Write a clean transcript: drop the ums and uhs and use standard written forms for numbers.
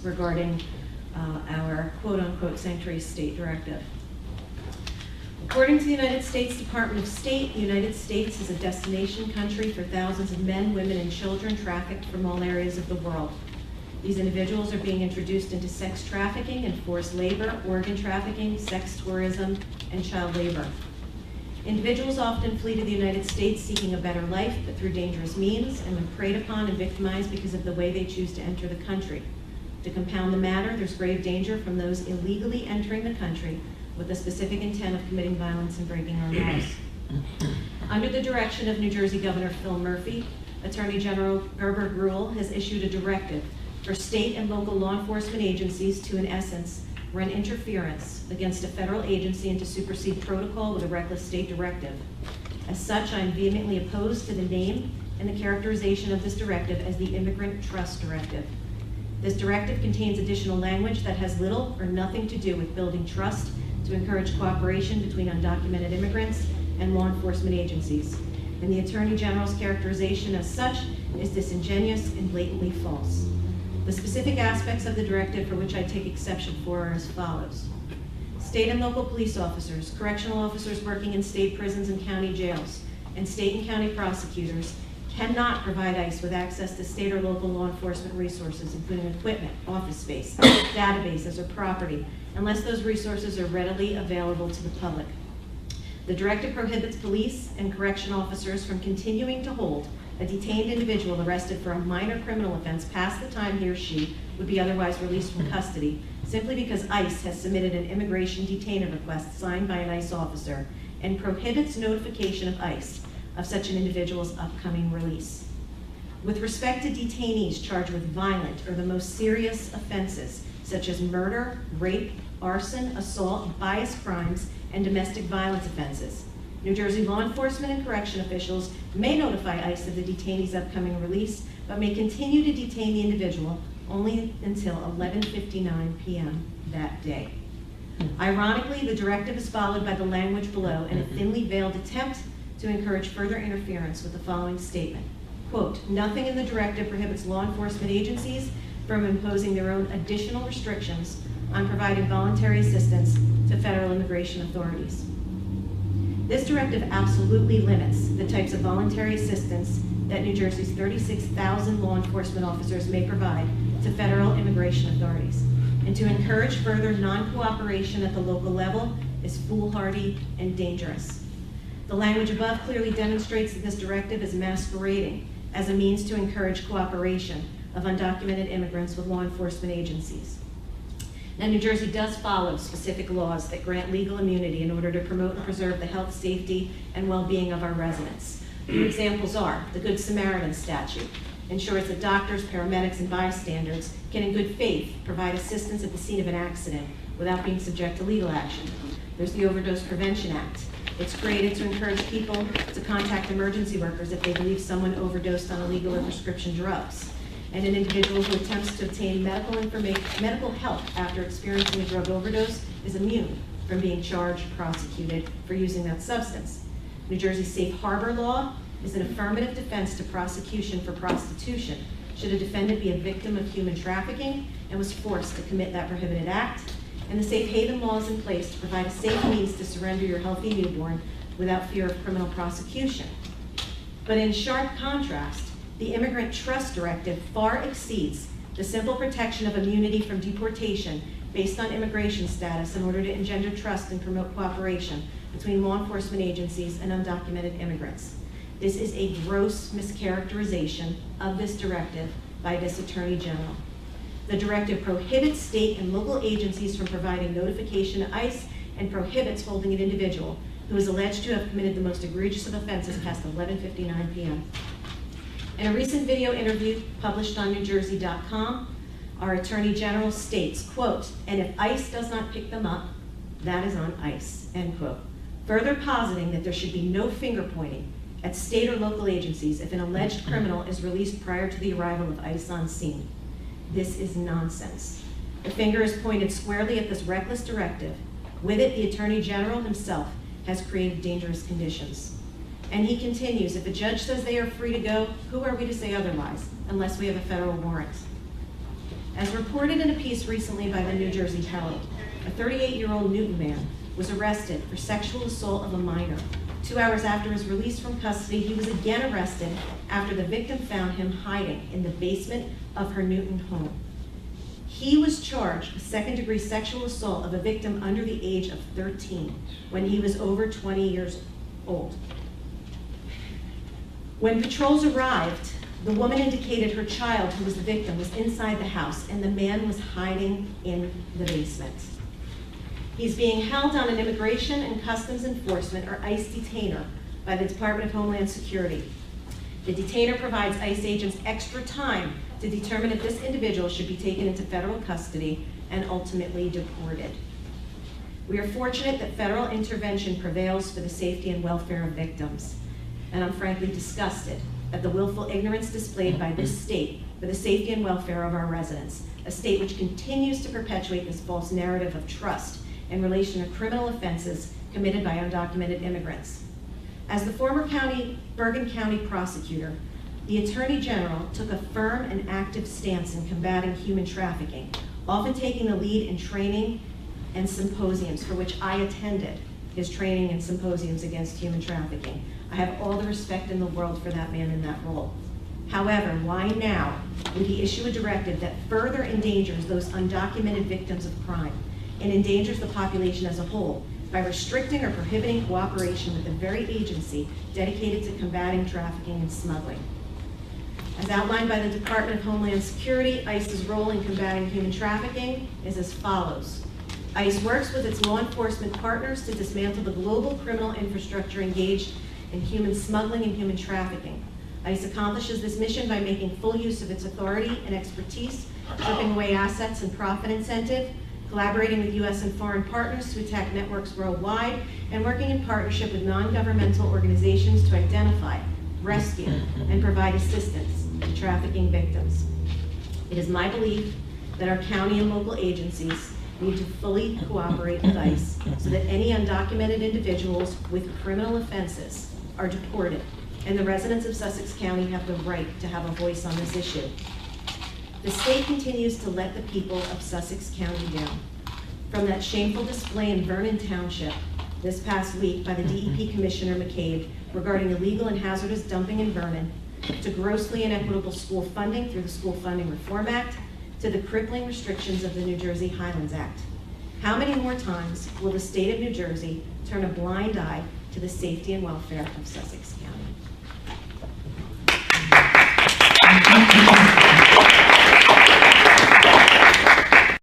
regarding our quote-unquote sanctuary state directive. According to the United States Department of State, the United States is a destination country for thousands of men, women, and children trafficked from all areas of the world. These individuals are being introduced into sex trafficking and forced labor, organ trafficking, sex tourism, and child labor. Individuals often flee to the United States seeking a better life, but through dangerous means, and when preyed upon and victimized because of the way they choose to enter the country. To compound the matter, there's grave danger from those illegally entering the country with the specific intent of committing violence and breaking our laws. Under the direction of New Jersey Governor Phil Murphy, Attorney General Gerber Gruhl has issued a directive for state and local law enforcement agencies to, in essence, run interference against a federal agency and to supersede protocol with a reckless state directive. As such, I am vehemently opposed to the name and the characterization of this directive as the Immigrant Trust Directive. This directive contains additional language that has little or nothing to do with building trust to encourage cooperation between undocumented immigrants and law enforcement agencies. And the Attorney General's characterization as such is disingenuous and blatantly false. The specific aspects of the directive for which I take exception for are as follows. State and local police officers, correctional officers working in state prisons and county jails, and state and county prosecutors cannot provide ICE with access to state or local law enforcement resources, including equipment, office space, databases, or property, unless those resources are readily available to the public. The directive prohibits police and correction officers from continuing to hold a detained individual arrested for a minor criminal offense past the time he or she would be otherwise released from custody, simply because ICE has submitted an immigration detainer request signed by an ICE officer and prohibits notification of ICE of such an individual's upcoming release. With respect to detainees charged with violent or the most serious offenses, such as murder, rape, arson, assault, bias crimes, and domestic violence offenses, New Jersey law enforcement and correction officials may notify ICE of the detainee's upcoming release, but may continue to detain the individual only until 11:59 p.m. that day. Ironically, the directive is followed by the language below in a thinly veiled attempt to encourage further interference with the following statement. Quote, nothing in the directive prohibits law enforcement agencies from imposing their own additional restrictions on providing voluntary assistance to federal immigration authorities. This directive absolutely limits the types of voluntary assistance that New Jersey's 36,000 law enforcement officers may provide to federal immigration authorities. And to encourage further non-cooperation at the local level is foolhardy and dangerous. The language above clearly demonstrates that this directive is masquerading as a means to encourage cooperation of undocumented immigrants with law enforcement agencies. Now, New Jersey does follow specific laws that grant legal immunity in order to promote and preserve the health, safety, and well-being of our residents. Few examples are the Good Samaritan statute, ensures that doctors, paramedics, and bystanders can in good faith provide assistance at the scene of an accident without being subject to legal action. There's the Overdose Prevention Act. It's created to encourage people to contact emergency workers if they believe someone overdosed on illegal or prescription drugs. And an individual who attempts to obtain medical help after experiencing a drug overdose is immune from being charged or prosecuted for using that substance. New Jersey's safe harbor law is an affirmative defense to prosecution for prostitution should a defendant be a victim of human trafficking and was forced to commit that prohibited act. And the safe haven law is in place to provide a safe means to surrender your healthy newborn without fear of criminal prosecution. But in sharp contrast, the Immigrant Trust Directive far exceeds the simple protection of immunity from deportation based on immigration status in order to engender trust and promote cooperation between law enforcement agencies and undocumented immigrants. This is a gross mischaracterization of this directive by this Attorney General. The directive prohibits state and local agencies from providing notification to ICE and prohibits holding an individual who is alleged to have committed the most egregious of offenses past 11:59 p.m. In a recent video interview published on NewJersey.com, our Attorney General states, quote, and if ICE does not pick them up, that is on ICE, end quote. Further positing that there should be no finger pointing at state or local agencies if an alleged criminal is released prior to the arrival of ICE on scene. This is nonsense. The finger is pointed squarely at this reckless directive. With it, the Attorney General himself has created dangerous conditions. And he continues, if a judge says they are free to go, who are we to say otherwise, unless we have a federal warrant? As reported in a piece recently by the New Jersey Herald, a 38-year-old Newton man was arrested for sexual assault of a minor. 2 hours after his release from custody, he was again arrested after the victim found him hiding in the basement of her Newton home. He was charged with second-degree sexual assault of a victim under the age of 13 when he was over 20 years old. When patrols arrived, the woman indicated her child, who was the victim, was inside the house, and the man was hiding in the basement. He's being held on an Immigration and Customs Enforcement, or ICE, detainer by the Department of Homeland Security. The detainer provides ICE agents extra time to determine if this individual should be taken into federal custody and ultimately deported. We are fortunate that federal intervention prevails for the safety and welfare of victims, and I'm frankly disgusted at the willful ignorance displayed by this state for the safety and welfare of our residents, a state which continues to perpetuate this false narrative of trust in relation to criminal offenses committed by undocumented immigrants. As the former Bergen County prosecutor, the Attorney General took a firm and active stance in combating human trafficking, often taking the lead in training and symposiums, for which I attended his training and symposiums against human trafficking. I have all the respect in the world for that man in that role. However, why now would he issue a directive that further endangers those undocumented victims of crime and endangers the population as a whole by restricting or prohibiting cooperation with the very agency dedicated to combating trafficking and smuggling? As outlined by the Department of Homeland Security, ICE's role in combating human trafficking is as follows. ICE works with its law enforcement partners to dismantle the global criminal infrastructure engaged in human smuggling and human trafficking. ICE accomplishes this mission by making full use of its authority and expertise, stripping away assets and profit incentive, collaborating with U.S. and foreign partners to attack networks worldwide, and working in partnership with non-governmental organizations to identify, rescue, and provide assistance to trafficking victims. It is my belief that our county and local agencies need to fully cooperate with ICE so that any undocumented individuals with criminal offenses are deported, and the residents of Sussex County have the right to have a voice on this issue. The state continues to let the people of Sussex County down. From that shameful display in Vernon Township this past week by the DEP Commissioner McCabe regarding illegal and hazardous dumping in Vernon, to grossly inequitable school funding through the School Funding Reform Act, to the crippling restrictions of the New Jersey Highlands Act. How many more times will the state of New Jersey turn a blind eye to the safety and welfare of Sussex County?